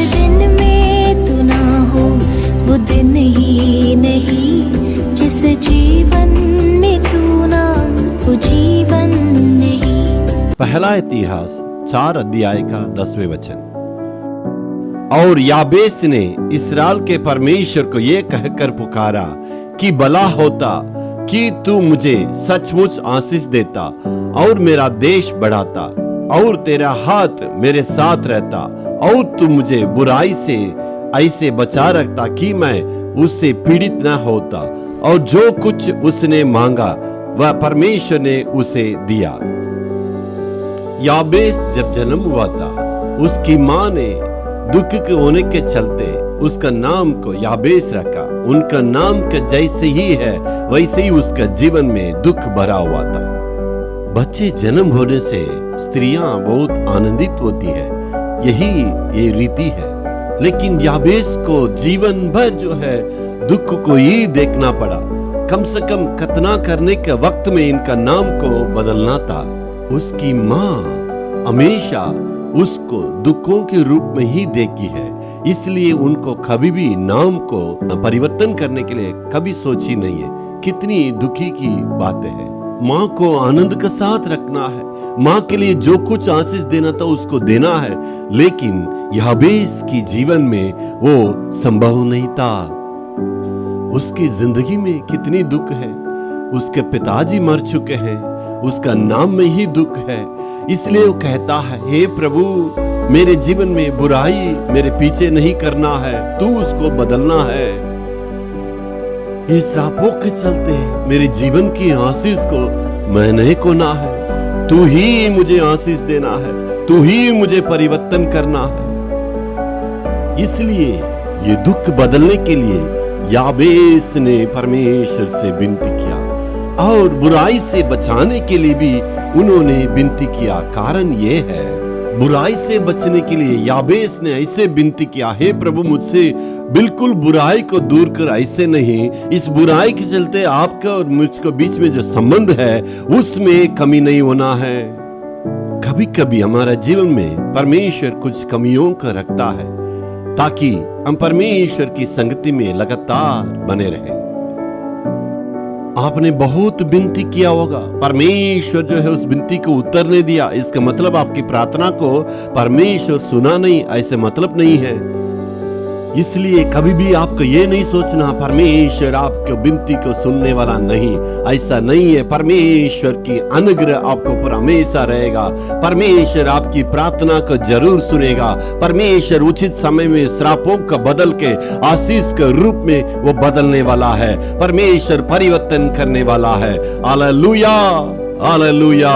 दिन में तू ना हो वो दिन ही नहीं, जिस जीवन में तू ना वो जीवन नहीं। पहला इतिहास 4 अध्याय का 10वें वचन। और याबेस ने इस्राएल के परमेश्वर को यह कहकर पुकारा कि भला होता कि तू मुझे सचमुच आशीष देता और मेरा देश बढ़ाता और तेरा हाथ मेरे साथ रहता और तू मुझे बुराई से ऐसे बचा रखता कि मैं उससे पीड़ित न होता। और जो कुछ उसने मांगा वह परमेश्वर ने उसे दिया। याबेस जब जन्म हुआ था, उसकी मां ने दुख के होने के चलते उसका नाम को याबेस रखा। उनका नाम के जैसे ही है वैसे ही उसका जीवन में दुख भरा हुआ था। बच्चे जन्म होने से स्त्रियां बहुत आनंदित होती है, यही ये रीति है। लेकिन याबेस को जीवन भर जो है दुख को ही देखना पड़ा। कम से कम खतना करने के वक्त में इनका नाम को बदलना था। उसकी मां हमेशा उसको दुखों के रूप में ही देखी है, इसलिए उनको कभी भी नाम को परिवर्तन करने के लिए कभी सोची नहीं है। कितनी दुखी की बातें हैं। माँ को आनंद के साथ रखना है, माँ के लिए जो कुछ आशीष देना था उसको देना है, लेकिन याबेस की जीवन में वो संभव नहीं था। उसकी जिंदगी में कितनी दुख है। उसके पिताजी मर चुके हैं, उसका नाम में ही दुख है, इसलिए वो कहता है, हे प्रभु मेरे जीवन में बुराई मेरे पीछे नहीं करना है, तू उसको बदलना है। ये श्रापों के चलते मेरे जीवन की आशीष को मैंने कोना है, तू ही मुझे आशीष देना है, तू ही मुझे परिवर्तन करना है। इसलिए ये दुख बदलने के लिए याबेस ने परमेश्वर से विनती किया और बुराई से बचाने के लिए भी उन्होंने विनती किया। कारण ये है, बुराई से बचने के लिए याबेस ने ऐसे विनती किया, हे प्रभु मुझसे बिल्कुल बुराई को दूर कर, ऐसे नहीं, इस बुराई के चलते आपका और मुझको बीच में जो संबंध है उसमें कमी नहीं होना है। कभी कभी हमारा जीवन में परमेश्वर कुछ कमियों को रखता है ताकि हम परमेश्वर की संगति में लगातार बने रहें। आपने बहुत विनती किया होगा, परमेश्वर जो है उस विनती को उत्तर नहीं दिया, इसका मतलब आपकी प्रार्थना को परमेश्वर सुना नहीं, ऐसे मतलब नहीं है। इसलिए कभी भी आपको ये नहीं सोचना परमेश्वर आपके विनती को सुनने वाला नहीं, ऐसा नहीं है। परमेश्वर की अनुग्रह आपको ऊपर हमेशा रहेगा। परमेश्वर आपकी प्रार्थना को जरूर सुनेगा। परमेश्वर उचित समय में श्रापों का बदल के आशीष के रूप में वो बदलने वाला है। परमेश्वर परिवर्तन करने वाला है। Hallelujah, hallelujah.